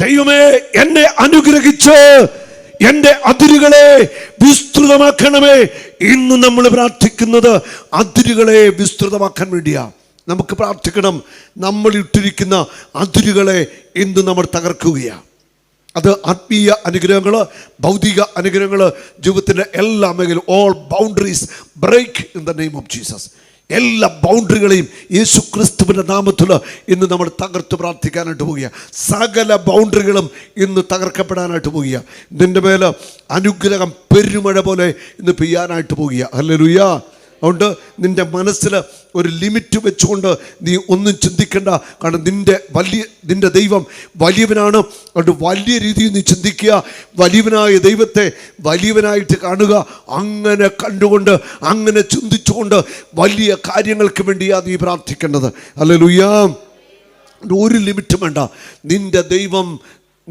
ദൈവമേ എന്നെ അനുഗ്രഹിച്ച് എന്റെ അതിരുകളെ വിസ്തൃതമാക്കണമേ. ഇന്ന് നമ്മൾ പ്രാർത്ഥിക്കുന്നത് അതിരുകളെ വിസ്തൃതമാക്കാൻ വേണ്ടിയാ. നമുക്ക് പ്രാർത്ഥിക്കണം, നമ്മൾ ഇട്ടിരിക്കുന്ന അതിരുകളെ ഇന്ന് നമ്മൾ തകർക്കുകയാണ്. അത് ആത്മീയ അനുഗ്രഹങ്ങൾ, ഭൗതിക അനുഗ്രഹങ്ങൾ, ജീവിതത്തിൻ്റെ എല്ലാ മേഖലയും, all boundaries break in the name of Jesus. എല്ലാ ബൗണ്ടറികളെയും യേശു ക്രിസ്തുവിൻ്റെ നാമത്തിൽ ഇന്ന് നമ്മൾ തകർത്ത് പ്രാർത്ഥിക്കാനായിട്ട് പോവുകയാണ്. സകല ബൗണ്ടറികളും ഇന്ന് തകർക്കപ്പെടാനായിട്ട് പോവുകയാണ്. നിൻ്റെ മേൽ അനുഗ്രഹം പെരുമഴ പോലെ ഇന്ന് പെയ്യാനായിട്ട് പോവുകയാണ്. ഹല്ലേലൂയ. അതുകൊണ്ട് നിൻ്റെ മനസ്സിൽ ഒരു ലിമിറ്റ് വെച്ചുകൊണ്ട് നീ ഒന്നും ചിന്തിക്കേണ്ട. കാരണം നിൻ്റെ ദൈവം വലിയവനാണ്. അതുകൊണ്ട് വലിയ രീതിയിൽ നീ ചിന്തിക്കുക. വലിയവനായ ദൈവത്തെ വലിയവനായിട്ട് കാണുക. അങ്ങനെ കണ്ടുകൊണ്ട്, അങ്ങനെ ചിന്തിച്ചുകൊണ്ട് വലിയ കാര്യങ്ങൾക്ക് വേണ്ടിയാണ് നീ പ്രാർത്ഥിക്കേണ്ടത്. ഹല്ലേലൂയ. ഒരു ലിമിറ്റും വേണ്ട.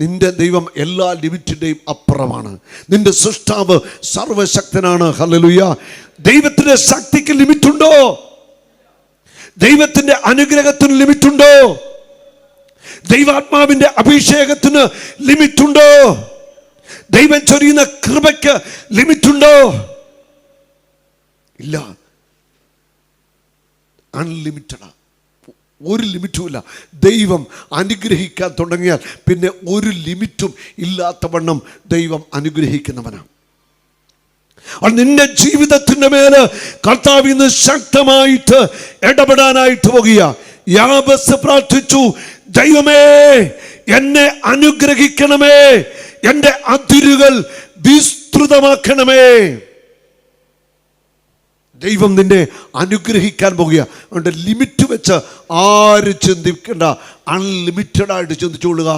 നിന്റെ ദൈവം എല്ലാ ലിമിറ്റിൻ്റെയും അപ്പുറമാണ്. നിന്റെ സൃഷ്ടാവ് സർവശക്തനാണ്. ഹല്ലേലൂയ. ദൈവത്തിൻ്റെ ശക്തിക്ക് ലിമിറ്റുണ്ടോ? ദൈവത്തിൻ്റെ അനുഗ്രഹത്തിന് ലിമിറ്റുണ്ടോ? ദൈവാത്മാവിൻ്റെ അഭിഷേകത്തിന് ലിമിറ്റുണ്ടോ? ദൈവം ചൊരിയുന്ന കൃപയ്ക്ക് ലിമിറ്റുണ്ടോ? ഇല്ല. അൺലിമിറ്റഡാ. ഒരു ലിമിറ്റുമില്ല. ദൈവം അനുഗ്രഹിക്കാൻ തുടങ്ങിയാൽ പിന്നെ ഒരു ലിമിറ്റും ഇല്ലാത്തവണ്ണം ദൈവം അനുഗ്രഹിക്കുന്നവനാണ്. നിന്റെ ജീവിതത്തിൻ്റെ മേല് കർത്താവ് ഇന്ന് ശക്തമായിട്ട് ഇടപെടാനായിട്ട് പോകുക. യാബേസ് പ്രാർത്ഥിച്ചു, ദൈവമേ എന്നെ അനുഗ്രഹിക്കണമേ, എൻ്റെ അതിരുകൾ വിസ്തൃതമാക്കണമേ. ദൈവം നിന്നെ അനുഗ്രഹിക്കാൻ പോകുക. അതുകൊണ്ട് ലിമിറ്റ് വെച്ച് ആരും ചിന്തിക്കേണ്ട. അൺലിമിറ്റഡായിട്ട് ചിന്തിച്ചുകൊള്ളുക.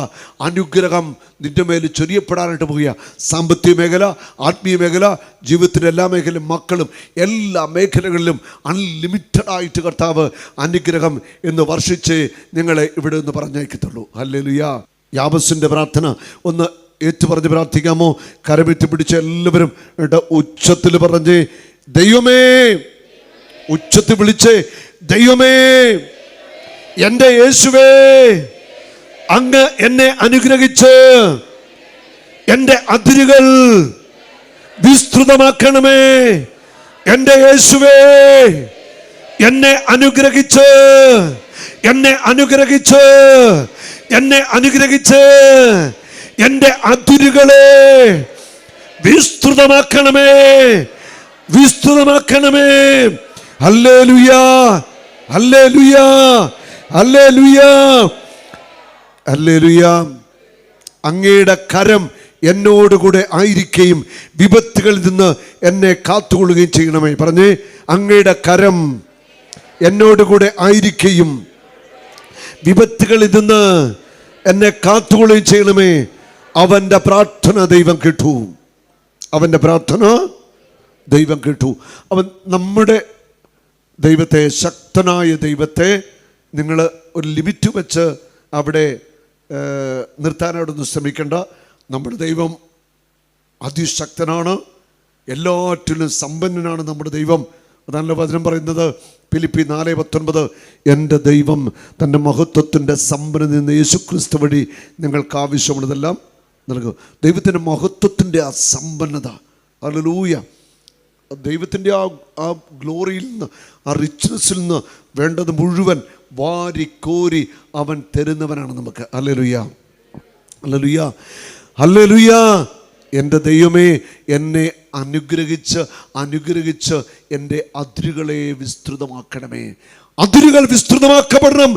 അനുഗ്രഹം നിൻ്റെ മേൽ ചൊരിയപ്പെടാനായിട്ട് പോകുക. സാമ്പത്തിക മേഖല, ആത്മീയ മേഖല, ജീവിതത്തിൻ്റെ എല്ലാ മേഖലയും, മക്കളും, എല്ലാ മേഖലകളിലും അൺലിമിറ്റഡായിട്ട് കർത്താവ് അനുഗ്രഹം എന്ന് വർഷിച്ച് നിങ്ങളെ ഇവിടെ നിന്ന് പറഞ്ഞയക്കത്തുള്ളൂ. ഹല്ലേലൂയ. യാബേസിൻ്റെ പ്രാർത്ഥന ഒന്ന് ഏറ്റുപറഞ്ഞ് പ്രാർത്ഥിക്കാമോ? കരമിറ്റ് പിടിച്ച എല്ലാവരും ഉച്ചത്തിൽ പറഞ്ഞ്, ദൈവമേ, ഉച്ചത്തിൽ വിളിച്ച്, ദൈവമേ എൻ്റെ യേശുവേ, അങ്ങ് എന്നെ അനുഗ്രഹിച്ച് എൻ്റെ അതിരുകൾ വിസ്തൃതമാക്കണമേ. എൻ്റെ യേശുവേ എന്നെ അനുഗ്രഹിച്ച്, എന്നെ അനുഗ്രഹിച്ച്, എന്നെ അനുഗ്രഹിച്ച് എൻ്റെ അതിരുകളെ വിസ്തൃതമാക്കണമേ, വിസ്തൃതമാക്കണമേ. ഹല്ലേലൂയ, ഹല്ലേലൂയ, ഹല്ലേലൂയ, ഹല്ലേലൂയ. അങ്ങയുടെ കരം എന്നോടുകൂടെ ആയിരിക്കുകയും വിപത്തുകളിൽ നിന്ന് എന്നെ കാത്തുകൊള്ളുകയും ചെയ്യണമേ. പറഞ്ഞേ, അങ്ങയുടെ കരം എന്നോടുകൂടെ ആയിരിക്കുകയും വിപത്തുകളിൽ നിന്ന് എന്നെ കാത്തുകൊള്ളുകയും ചെയ്യണമേ. അവൻ്റെ പ്രാർത്ഥന ദൈവം കേട്ടു. അവൻ്റെ പ്രാർത്ഥന ദൈവം കേട്ടു. അവൻ നമ്മുടെ ദൈവത്തെ, ശക്തനായ ദൈവത്തെ നിങ്ങൾ ഒരു ലിമിറ്റ് വെച്ച് അവിടെ നിർത്താനായിട്ടൊന്നും ശ്രമിക്കേണ്ട. നമ്മുടെ ദൈവം അതിശക്തനാണ്, എല്ലാറ്റിലും സമ്പന്നനാണ് നമ്മുടെ ദൈവം. അതാണല്ലോ വചനം പറയുന്നത്, ഫിലിപ്പി 4:19, എൻ്റെ ദൈവം തൻ്റെ മഹത്വത്തിൻ്റെ സമ്പന്നതയിൽ നിന്ന് യേശുക്രിസ്തു വഴി നിങ്ങൾക്ക് ആവശ്യമുള്ളതെല്ലാം നൽകും. ദൈവത്തിൻ്റെ മഹത്വത്തിൻ്റെ ആ സമ്പന്നത, ഹല്ലേലൂയ. ദൈവത്തിൻ്റെ ആ ഗ്ലോറിയിൽ നിന്ന്, ആ റിച്ച്നെസ്സിൽ നിന്ന് വേണ്ടത് മുഴുവൻ വാരിക്കോരി അവൻ തരുന്നവനാണ് നമുക്ക്. ഹല്ലേലൂയ, ഹല്ലേലൂയ, ഹല്ലേലൂയ. എൻ്റെ ദൈവമേ എന്നെ അനുഗ്രഹിച്ച് എൻ്റെ അതിരുകളെ വിസ്തൃതമാക്കണമേ. അതിരുകൾ വിസ്തൃതമാക്കപ്പെടണം.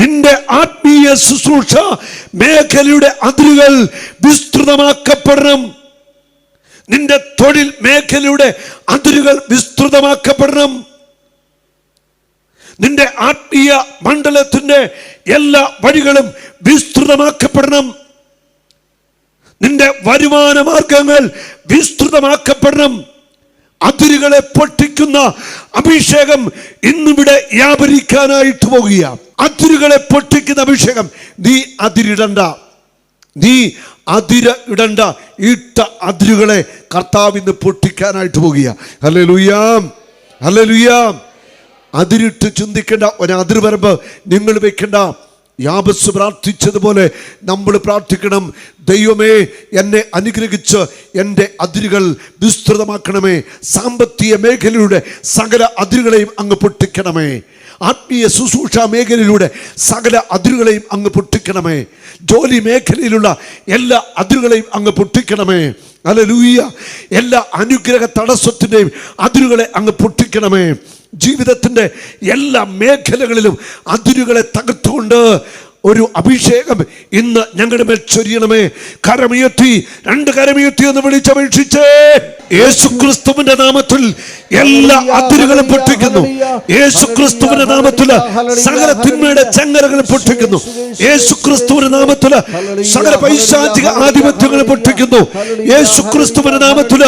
നിന്റെ ആത്മീയ ശുശ്രൂഷ മേഖലയുടെ അതിരുകൾ വിസ്തൃതമാക്കപ്പെടണം. നിന്റെ തൊഴിൽ മേഖലയുടെ അതിരുകൾ വിസ്തൃതമാക്കപ്പെടണം. നിന്റെ ആത്മീയ മണ്ഡലത്തിൻ്റെ എല്ലാ വഴികളും വിസ്തൃതമാക്കപ്പെടണം. നിന്റെ വരുമാന മാർഗങ്ങൾ വിസ്തൃതമാക്കപ്പെടണം. അതിരുകളെ പൊട്ടിക്കുന്ന അഭിഷേകം ഇന്നിവിടെ വ്യാപരിക്കാനായിട്ട് പോകുക. അതിരുകളെ പൊട്ടിക്കുന്ന അഭിഷേകം. നീ അതിരിടണ്ട, നീ അതിരിടണ്ട. ഇട്ട അതിരുകളെ കർത്താവ് ഇന്ന് പൊട്ടിക്കാനായിട്ട് പോകുക. Hallelujah, hallelujah. അതിരിട്ട് ചിന്തിക്കേണ്ട, ഒരു അതിർവരമ്പ് നിങ്ങൾ വെക്കേണ്ട. യാബസ് പ്രാർത്ഥിച്ചതുപോലെ നമ്മൾ പ്രാർത്ഥിക്കണം. ദൈവമേ, എന്നെ അനുഗ്രഹിച്ച് എൻ്റെ അതിരുകൾ വിസ്തൃതമാക്കണമേ. സാമ്പത്തിക മേഖലയുടെ സകല അതിരുകളെയും അങ്ങ് പൊട്ടിക്കണമേ. ആത്മീയ ശുശ്രൂഷ മേഖലയിലൂടെ സകല അതിരുകളെയും അങ്ങ് പൊട്ടിക്കണമേ. ജോലി മേഖലയിലുള്ള എല്ലാ അതിരുകളെയും അങ്ങ് പൊട്ടിക്കണമേ. ഹല്ലേലൂയ. എല്ലാ അനുഗ്രഹ തടസ്സത്തിൻ്റെയും അതിരുകളെ അങ്ങ് പൊട്ടിക്കണമേ. ജീവിതത്തിൻ്റെ എല്ലാ മേഖലകളിലും അതിരുകളെ തകർത്തുകൊണ്ട് ഒരു അഭിഷേകം ഇന്ന് ഞങ്ങളുടെ മേൽ ചൊരിയണമേ. കരമുയർത്തി, രണ്ട് കരമുയർത്തി എന്ന് വിളിച്ചപേക്ഷിച്ചേ. യേശുക്രിസ്തുവിന്റെ നാമത്തിൽ എല്ലാ അതിരുകളും പൊട്ടിക്കുന്നു. യേശുക്രിസ്തുവിന്റെ നാമത്തിൽ സകല തിന്മയുടെ ചങ്ങലകളും പൊട്ടിക്കുന്നു. യേശുക്രിസ്തുവിന്റെ നാമത്തിൽ സകല പൈശാചിക ആധിപത്യങ്ങളും പൊട്ടിക്കുന്നു. യേശുക്രിസ്തുവിന്റെ നാമത്തിൽ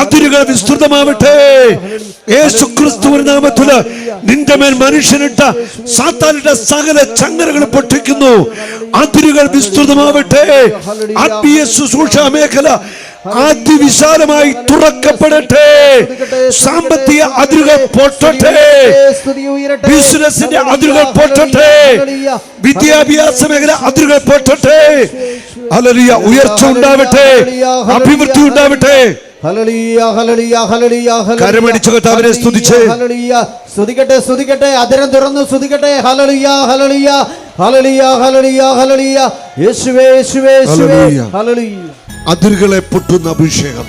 അതിരുകൾ വിസ്തൃതമാവട്ടെ. യേശുക്രിസ്തുവിന്റെ നാമത്തിൽ നിന്റെ മേൽ മനുഷ്യനിട്ട സാത്താനിട്ട സകല ചങ്ങലകളും പൊട്ടിക്കുന്നു. അതിരുകൾ വിസ്തൃതമാവട്ടെ. ആത്മീയ ശുശ്രൂഷ മേഖല അതിവിശാലമായി തുറക്കപ്പെടട്ടെ. സാമ്പത്തിക അതിരുകൾ പൊട്ടട്ടെ. ബിസിനസിന്റെ അതിരുകൾ പൊട്ടട്ടെ. വിദ്യാഭ്യാസ മേഖല അതിരുകൾ പൊട്ടട്ടെ. ഹല്ലേലൂയ. ഉയർച്ച ഉണ്ടാവട്ടെ, അഭിവൃദ്ധി ഉണ്ടാവട്ടെ. കരമടിച്ചു കർത്താവിനെ സ്തുതിച്ച് സ്തുതിക്കട്ടെ, സ്തുതിക്കട്ടെ. അതിരം തുറന്ന് സ്തുതിക്കട്ടെ. ഹല്ലേലൂയ, ഹല്ലേലൂയ, ഹല്ലേലൂയ, ഹല്ലേലൂയ, ഹല്ലേലൂയ. യേശുവേ, യേശുവേ, യേശുവേ. ഹല്ലേലൂയ. അതിരുകളെ പൊട്ടുന്ന അഭിഷേകം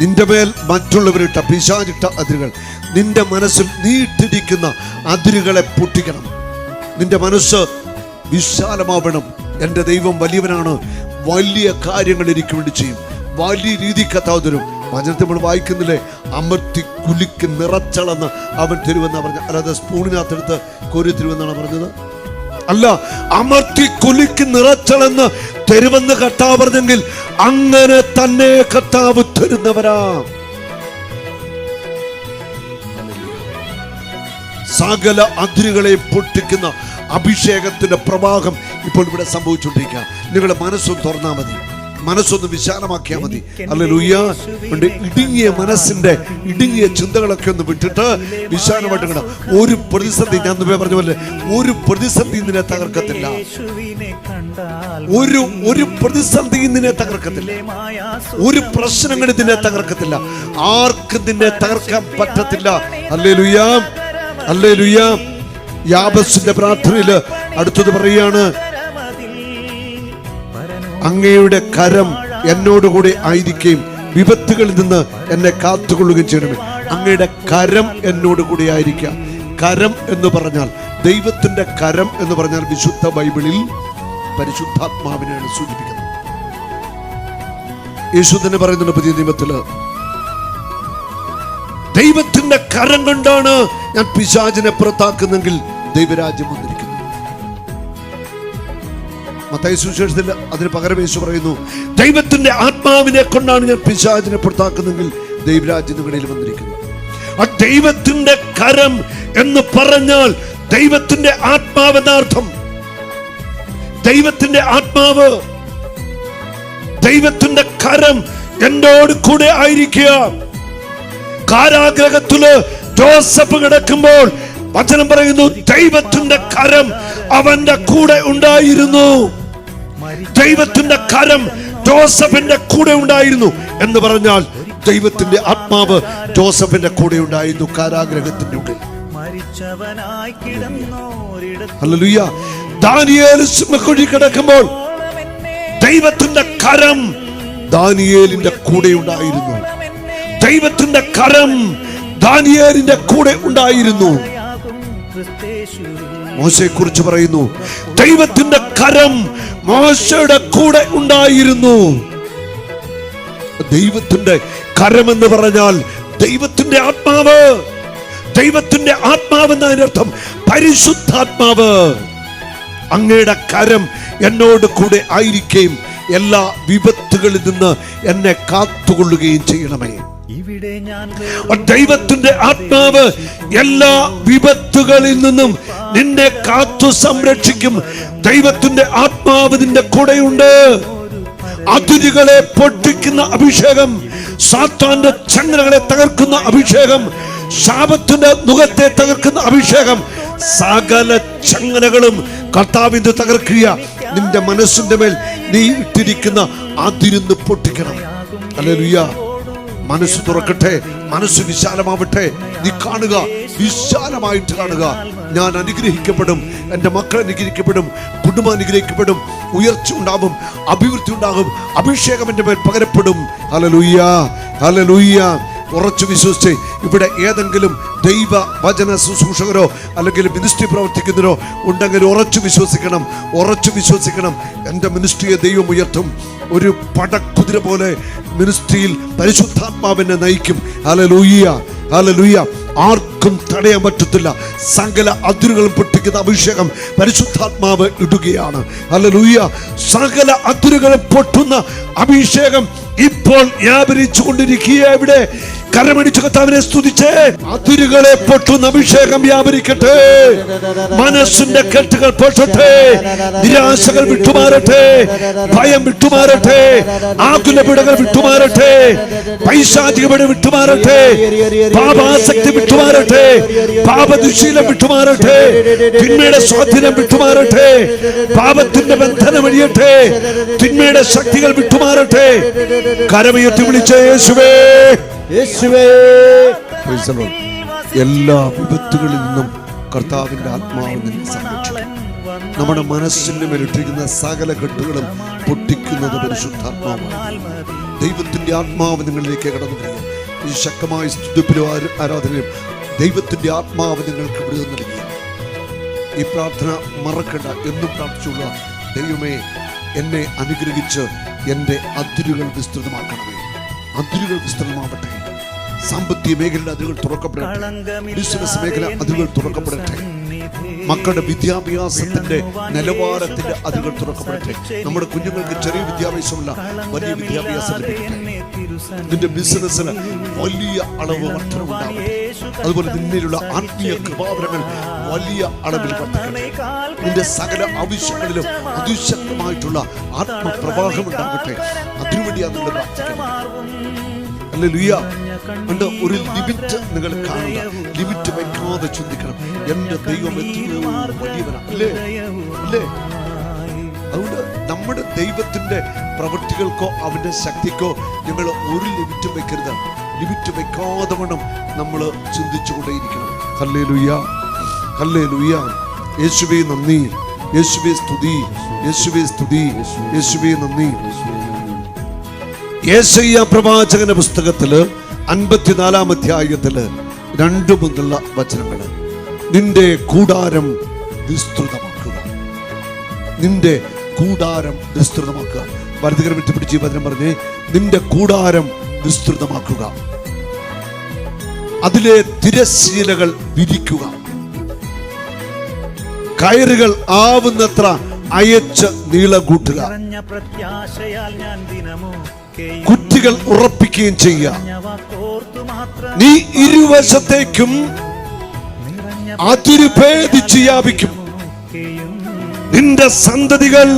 നിന്റെ മേൽ മറ്റുള്ളവരിട്ട പിശാചിട്ട അതിരുകൾ, നിന്റെ മനസ്സിൽ നീട്ടിരിക്കുന്ന അതിരുകളെ പൊട്ടിക്കണം. നിന്റെ മനസ്സ് വിശാലമാവണം. എൻ്റെ ദൈവം വലിയവനാണ്, വലിയ കാര്യങ്ങൾ എനിക്ക് വേണ്ടി ചെയ്യും, വലിയ രീതി കർത്താവ് തരും. വചനത്തിൽ നമ്മൾ വായിക്കുന്നില്ലേ, അമർത്തി കുലുക്കി നിറച്ചളന്ന് അവൻ തരുമെന്നാണ് പറഞ്ഞത്. അല്ലാതെ സ്പൂണിനകത്തെടുത്ത് കോരി തരുമെന്നാണ് പറഞ്ഞത്. അല്ല, അമർത്തി കുലുക്കി നിറച്ചളന്ന് തരുമെന്ന് കർത്താവ് പറഞ്ഞെങ്കിൽ അങ്ങനെ തന്നെ കർത്താവ് തരുന്നവരാ. സകല അതിരുകളെ പൊട്ടിക്കുന്ന അഭിഷേകത്തിന്റെ പ്രവാഹം ഇപ്പോൾ ഇവിടെ സംഭവിച്ചുകൊണ്ടിരിക്കുക. നിങ്ങളുടെ മനസ്സൊന്ന് തുറന്നാൽ മതി, മനസ്സൊന്ന് വിശാലമാക്കിയാൽ മതി. ഹല്ലേലൂയ. ഇടുങ്ങിയ മനസ്സിന്റെ ഇടുങ്ങിയ ചിന്തകളൊക്കെ ഒന്ന് വിട്ടിട്ട് വിശാലമായിട്ട് കിട. ഒരു പ്രതിസന്ധി, ഞാൻ മുമ്പേ പറഞ്ഞ പോലെ, ഒരു പ്രതിസന്ധി നിന്നെ തകർക്കത്തില്ല. ഒരു പ്രതിസന്ധി നിന്നെ തകർക്കത്തില്ല. ഒരു പ്രശ്നങ്ങൾ നിന്നെ തകർക്കത്തില്ല. ആർക്കും നിന്നെ തകർക്കാൻ പറ്റത്തില്ല. Hallelujah, hallelujah. യാബസിന്റെ പ്രാർത്ഥനയിൽ അടുത്തത് പറയാണ്, അങ്ങയുടെ കരം എന്നോടുകൂടി ആയിരിക്കുകയും വിപത്തുകളിൽ നിന്ന് എന്നെ കാത്തുകൊള്ളുകയും ചെയ്യണമേ. അങ്ങയുടെ കരം എന്നോടുകൂടി ആയിരിക്കുക. കരം എന്ന് പറഞ്ഞാൽ, ദൈവത്തിന്റെ കരം എന്ന് പറഞ്ഞാൽ വിശുദ്ധ ബൈബിളിൽ പരിശുദ്ധാത്മാവിനെയാണ് സൂചിപ്പിക്കുന്നത്. യേശു തന്നെ പറയുന്നുണ്ട് പുതിയ നിയമത്തില്, ദൈവത്തിന്റെ കരം കൊണ്ടാണ് ഞാൻ പിശാചിനെ പുറത്താക്കുന്നെങ്കിൽ ദൈവരാജ്യം വന്നിരിക്കുന്നു. മത്തായി സുവിശേഷത്തിൽ അതിന് പകരം യേശു പറയുന്നു, ദൈവത്തിന്റെ ആത്മാവിനെ കൊണ്ടാണ് ഞാൻ പിശാചിനെ പുറത്താക്കുന്നെങ്കിൽ ദൈവരാജ്യം നിങ്ങളിൽ വന്നിരിക്കുന്നു. ആ ദൈവത്തിന്റെ കരം എന്ന് പറഞ്ഞാൽ ദൈവത്തിന്റെ ആത്മാവ് എന്നർത്ഥം. ദൈവത്തിന്റെ ആത്മാവ്, ദൈവത്തിന്റെ കരം എന്നോട് കൂടെ ആയിരിക്കുക. കാരാഗ്രഹത്തില് ജോസഫ് കിടക്കുമ്പോൾ വചനം പറയുന്നു, ദൈവത്തിന്റെ കരം അവന്റെ കൂടെ ഉണ്ടായിരുന്നു. ദൈവത്തിന്റെ കരം ജോസഫിന്റെ കൂടെ ഉണ്ടായിരുന്നു എന്ന് പറഞ്ഞാൽ ദൈവത്തിന്റെ ആത്മാവ് ജോസഫിന്റെ കൂടെ ഉണ്ടായിരുന്നു കാരാഗ്രഹത്തിന്റെ ഉള്ളിൽ. ഹല്ലേലൂയ. ദാനിയേൽ സിംഹക്കുഴി കിടക്കുമ്പോൾ ദൈവത്തിന്റെ കരം ദാനിയേലിന്റെ കൂടെ ഉണ്ടായിരുന്നു. ദൈവത്തിന്റെ കരം ദാനിയേലിന്റെ കൂടെ ഉണ്ടായിരുന്നു. മോശയെ കുറിച്ച് പറയുന്നു, ദൈവത്തിന്റെ കരം മോശയുടെ കൂടെ ഉണ്ടായിരുന്നു. ദൈവത്തിന്റെ കരമെന്ന് പറഞ്ഞാൽ ദൈവത്തിന്റെ ആത്മാവ്. ദൈവത്തിന്റെ ആത്മാവ് എന്നതിനർത്ഥം പരിശുദ്ധാത്മാവ്. അങ്ങയുടെ കരം എന്നോട് കൂടെ ആയിരിക്കുകയും എല്ലാ വിപത്തുകളിൽ നിന്ന് എന്നെ കാത്തുകൊള്ളുകയും ചെയ്യണമേ. ദൈവത്തിന്റെ ആത്മാവ് എല്ലാ വിപത്തുകളിൽ നിന്നും നിന്നെ കാത്തു സംരക്ഷിക്കും. ദൈവത്തിന്റെ ആത്മാവ് നിന്റെ കൂടെയുണ്ട്. അതിരുകളെ പൊട്ടിക്കുന്ന അഭിഷേകം, സാത്താന്റെ ചങ്ങലകളെ തകർക്കുന്ന അഭിഷേകം, ശാപത്തിന്റെ നുകത്തെ തകർക്കുന്ന അഭിഷേകം, സകല ചങ്ങലകളും കർത്താവിന്റെ തകർക്കുക. നിന്റെ മനസ്സിന്റെ മേൽ നീ ഇട്ടിരിക്കുന്ന അതിരുന്ന് പൊട്ടിക്കണം. ഹല്ലേലൂയ. മനസ്സ് തുറക്കട്ടെ, മനസ്സ് വിശാലമാവട്ടെ. നീ കാണുക, വിശാലമായിട്ട് കാണുക. ഞാൻ അനുഗ്രഹിക്കപ്പെടും, എൻ്റെ മക്കൾ അനുഗ്രഹിക്കപ്പെടും, കുടുംബം അനുഗ്രഹിക്കപ്പെടും, ഉയർച്ച ഉണ്ടാകും, അഭിവൃദ്ധി ഉണ്ടാകും, അഭിഷേകം എൻ്റെ മേൽ പകരപ്പെടും. Hallelujah, hallelujah. ഉറച്ചു വിശ്വസിച്ച് ഇവിടെ ഏതെങ്കിലും ദൈവ വചന ശുശ്രൂഷകരോ അല്ലെങ്കിൽ മിനിസ്ട്രി പ്രവർത്തിക്കുന്നവരോ ഉണ്ടെങ്കിൽ ഉറച്ചു വിശ്വസിക്കണം, ഉറച്ചു വിശ്വസിക്കണം. എൻ്റെ മിനിസ്ട്രിയെ ദൈവം ഉയർത്തും. ഒരു പടക്കുതിര പോലെ മിനിസ്ട്രിയിൽ പരിശുദ്ധാത്മാവിനെ നയിക്കും. Hallelujah, hallelujah. ആർക്കും തടയാൻ പറ്റത്തില്ല. സകല അതിരുകളും പൊട്ടിക്കുന്ന അഭിഷേകം പരിശുദ്ധാത്മാവ് ഇടുകയാണ്. ഹല്ലേലൂയ. സകല അതിരുകളും പൊട്ടുന്ന അഭിഷേകം ഇപ്പോൾ വ്യാപരിച്ചു കൊണ്ടിരിക്കുക. ഇവിടെ കരമടിച്ചു കർത്താവിനെ സ്തുതിച്ചേ. അതിരുകളെ പൊട്ടുന്ന അഭിഷേകം വ്യാപരിക്കട്ടെ. മനസ്സിന്റെ കെട്ടുകൾ പൊട്ടട്ടെ, നിരാശകൾ വിട്ടുമാറട്ടെ, ഭയം വിട്ടുമാറട്ടെ, ആകുലപിടകൾ വിട്ടുമാറട്ടെ, പൈശാചികപീഡ വിട്ടുമാറട്ടെ, പാപാസക്തി വിട്ടുമാറട്ടെ, പാപദുശീലം വിട്ടുമാറട്ടെ, തിന്മയുടെ സ്വാധീനം വിട്ടുമാറട്ടെ, പാപത്തിന്റെ ബന്ധനം അഴിയട്ടെ, തിന്മയുടെ ശക്തികൾ വിട്ടുമാറട്ടെ. കരമുയർത്തി വിളിച്ച യേശുവേ, യേശുവേ. എല്ലാ വിപത്തുകളിൽ നിന്നും കർത്താവിന്റെ ആത്മാവ് നിന്നെ സംരക്ഷിക്കും. നമ്മുടെ മനസ്സിന്റെ മേലിട്ടിരിക്കുന്ന സകല കെട്ടുകളും പൊട്ടിക്കുന്നത് പരിശുദ്ധാത്മാവാണ്. ദൈവത്തിന്റെ ആത്മാവ് നിങ്ങളിലേക്ക് കടന്നു വരിക. ഈ ശക്തമായ സ്തുതിപ്പിലും ആരാധനയും ദൈവത്തിന്റെ ആത്മാവ് നിങ്ങൾക്ക് വിടുതൽ നൽകുക. ഈ പ്രാർത്ഥന മറക്കണ്ട, എന്നും പ്രാർത്ഥിച്ചുള്ള ദൈവമേ, എന്നെ അനുഗ്രഹിച്ച് എൻ്റെ അതിരുകൾ വിസ്തൃതമാക്കണമേ. അതിരുകൾ വിസ്തൃതമാവട്ടെ. സാമ്പത്തിക മേഖലയുടെ അതിരുകൾ തുറക്കപ്പെടട്ടെ, ബിസിനസ് മേഖല അതിരുകൾ തുറക്കപ്പെടട്ടെ, മക്കളുടെ വിദ്യാഭ്യാസത്തിന്റെ നിലവാരത്തിന്റെ അതിരുകൾ തുറക്കപ്പെടട്ടെ. നമ്മുടെ കുഞ്ഞുങ്ങൾക്ക് ചെറിയ വിദ്യാഭ്യാസമല്ല, വലിയ വിദ്യാഭ്യാസം ലഭിക്കട്ടെ. നിന്റെ ബിസിനസ്സിന് വലിയ അളവ് വർധനമുണ്ടാവട്ടെ. അതുപോലെ നിന്നിലുള്ള ആത്മീയ കൃപാവരങ്ങൾ വലിയ അളവിൽ വർദ്ധിക്കട്ടെ. നിന്റെ സകല ആവശ്യങ്ങളിലും അതിശക്തമായിട്ടുള്ള ആത്മപ്രവാഹം ഉണ്ടാകട്ടെ. അതിനുവേണ്ടിയാണ് നിങ്ങൾ പ്രാർത്ഥിക്കുന്നത്. ഹല്ലേലൂയ. ഉണ്ട്, ഒരു ലിമിറ്റ് നിങ്ങൾ കാണുക, ലിമിറ്റ് വെക്കാതെ ചിന്തിക്കണം. എന്റെ ദൈവം എത്രയോ വലിയവനാണ്, അല്ലേ അല്ലേ? അതുകൊണ്ട് നമ്മുടെ ദൈവത്തിന്റെ പ്രവൃത്തികൾക്കോ അവന്റെ ശക്തിക്കോ നിങ്ങൾ ഒരു ലിമിറ്റും വെക്കരുത്. ലിമിറ്റ് വെക്കാതെ വേണം നമ്മൾ ചിന്തിച്ചുകൊണ്ടേയിരിക്കണം. ഹല്ലേലൂയ, ഹല്ലേലൂയ. യേശുവേ നന്ദി, യേശുവേ സ്തുതി, യേശുവേ സ്തുതി, യേശുവേ നന്ദി. യെശയ്യാ പ്രവാചകന്റെ പുസ്തകത്തില് 54-ാം അധ്യായത്തില് 2 മുതലുള്ള വചനങ്ങള്. നിന്റെ കൂടാരം വിസ്തൃതമാക്കുക, നിന്റെ കൂടാരം വിസ്തൃതമാക്കുക. വലതുകരം വിട്ടുപിടിച്ച് ഈ വചനം പറഞ്ഞേ, നിന്റെ കൂടാരം വിസ്തൃതമാക്കുക, അതിലെ തിരശ്ശീലകൾ വിരിക്കുക, കയറുകൾ ആവുന്നത്ര അയച്ച് നീളം കൂട്ടുക, കുറ്റികൾ ഉറപ്പിക്കുകയും ചെയ്യുക. നീ ഇരുവശത്തേക്കും അതിരുഭേദിച്ച് വ്യാപിക്കും. നിന്റെ സന്തതികൾ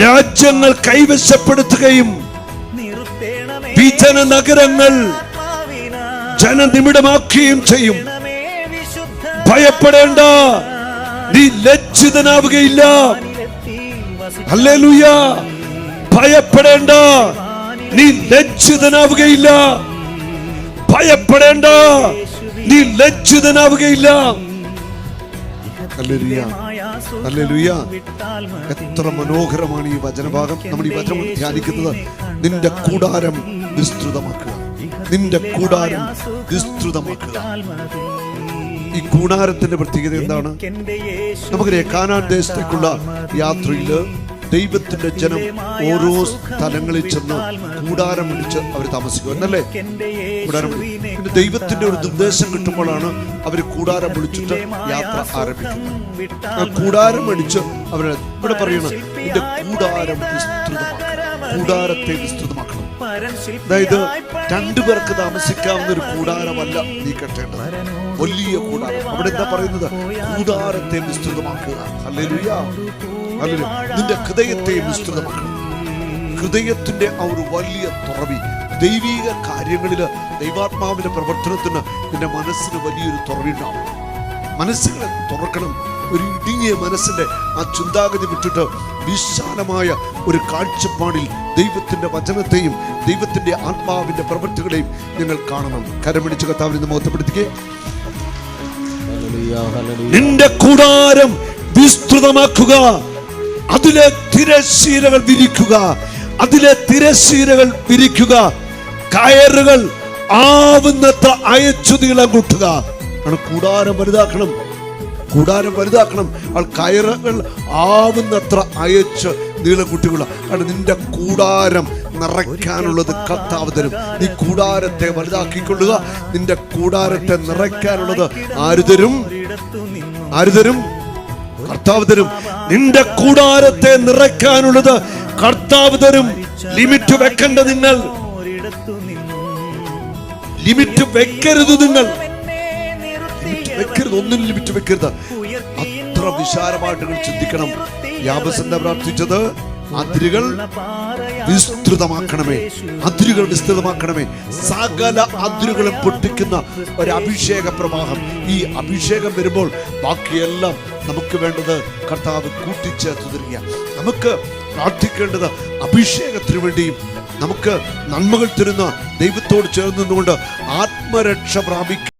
രാജ്യങ്ങൾ കൈവശപ്പെടുത്തുകയും വിജന നഗരങ്ങൾ ജനനിമിടമാക്കുകയും ചെയ്യും. ഭയപ്പെടേണ്ട, നീ ലജ്ജിതനാവുകയില്ല. ഹല്ലേലൂയ. ഭയപ്പെടേണ്ട, നീ ലജ്ജിതനാവുകയില്ല. ഭയപ്പെടേണ്ട, നീ ലജ്ജിതനാവുകയില്ല. Hallelujah, hallelujah. എത്ര മനോഹരമാണ് ഈ വചനഭാഗം. നമ്മൾ ഈ വചനം ധ്യാനിക്കുന്നത്. നിന്റെ കൂടാരം വിസ്തൃതമാക്കുക, നിന്റെ കൂടാരം വിസ്തൃതമാക്കുക. ഈ കൂടാരത്തിന്റെ പ്രത്യേകത എന്താണ്? നമുക്കറിയാം, കാനാൻ ദേശത്തേക്കുള്ള യാത്രയില് ദൈവത്തിന്റെ ജനം ഓരോ സ്ഥലങ്ങളിൽ ചെന്ന് കൂടാരം വിളിച്ച് അവർ താമസിക്കും എന്നല്ലേ? കൂടാരം പിന്നെ ദൈവത്തിന്റെ ഒരു നിർദ്ദേശം കിട്ടുമ്പോഴാണ് അവർ കൂടാരം വിളിച്ചിട്ട് യാത്ര ആരംഭിക്കുന്നത്. കൂടാരം വിളിച്ച് അവരെ ഇവിടെ പറയണം, നിന്റെ കൂടാരം വിസ്തൃതമാക്കണം, കൂടാരത്തെ വിസ്തൃതമാക്കണം. അതായത് 2 പേർക്ക് താമസിക്കാവുന്ന ഒരു കൂടാരമല്ല നീ കെട്ടേണ്ടത്, വലിയ കൂടാരം. അവിടെ എന്താ പറയുന്നത്? കൂടാരത്തെ വിസ്തൃതമാക്കുക. ഹല്ലേലൂയ, ഹല്ലേലൂയ. നിന്റെ ഹൃദയത്തെ വിസ്തൃതമാക്കണം. ഹൃദയത്തിന്റെ ആ ഒരു വലിയ തുറവി, ദൈവിക കാര്യങ്ങളില് ദൈവാത്മാവിന്റെ പ്രവർത്തനത്തിന് നിന്റെ മനസ്സിന് വലിയൊരു തുറവിണ്ടാവും. മനസ്സുകളെ തുറക്കണം. ഒരു ഇടുങ്ങിയ മനസ്സിന്റെ ആ ചിന്താഗതി വിട്ടിട്ട് വിശാലമായ ഒരു കാഴ്ചപ്പാടിൽ ദൈവത്തിന്റെ വചനത്തെയും ദൈവത്തിന്റെ ആത്മാവിന്റെ പ്രവൃത്തികളെയും നിങ്ങൾ കാണണം. കരമിടിച്ച് കർത്താവിനെ മഹത്വപ്പെടുത്തിക്കേ. നിന്റെ കൂടാരം വിസ്തൃതമാക്കുക, അതിലെ തിരശ്ശീലകൾ വിരിക്കുക, അതിലെ തിരശ്ശീലകൾ വിരിക്കുക, കയറുകൾ ആവുന്നത്ര അയച്ചു നീളം കൂട്ടുക. കൂടാരം വലുതാക്കണം, കൂടാരം വലുതാക്കണം. അവൾ കയറുകൾ ആവുന്നത്ര അയച്ച് നീളം കൂട്ടിക്കൊള്ള. നിന്റെ കൂടാരം നിറയ്ക്കാനുള്ളത് കർത്താവ് തരും. നീ കൂടാരത്തെ വലുതാക്കിക്കൊള്ളുക. നിന്റെ കൂടാരത്തെ നിറയ്ക്കാനുള്ളത് ആര് തരും? ആര് തരും? കർത്താവ് തരും. നിന്റെ കൂടാരത്തെ നിറയ്ക്കാനുള്ളത് കർത്താവ് തരും. ലിമിറ്റ് വെക്കണ്ട, നിങ്ങൾ ലിമിറ്റ് വെക്കരുത്. നിങ്ങൾ ലിമിറ്റ് വെക്കരുത്, ഒന്നിനും ലിമിറ്റ് വെക്കരുത്. അത്ര വിശാലമായിട്ട് നിങ്ങൾ ചിന്തിക്കണം. യാബസ് എന്താ പ്രാർത്ഥിച്ചത്? അതിരുകൾ വിസ്തൃതമാക്കണമേ, അതിരുകൾ വിസ്തൃതമാക്കണമേ. സകല അതിരുകളും പൊട്ടിക്കുന്ന ഒരു അഭിഷേക പ്രവാഹം. ഈ അഭിഷേകം വരുമ്പോൾ ബാക്കിയെല്ലാം നമുക്ക് വേണ്ടത് കർത്താവ് കൂട്ടിച്ചേർത്ത് തരിക. നമുക്ക് പ്രാർത്ഥിക്കേണ്ടത് അഭിഷേകത്തിന് വേണ്ടിയും നമുക്ക് നന്മകൾ തരുന്ന ദൈവത്തോട് ചേർന്നുകൊണ്ട് ആത്മരക്ഷ പ്രാപിക്കുക.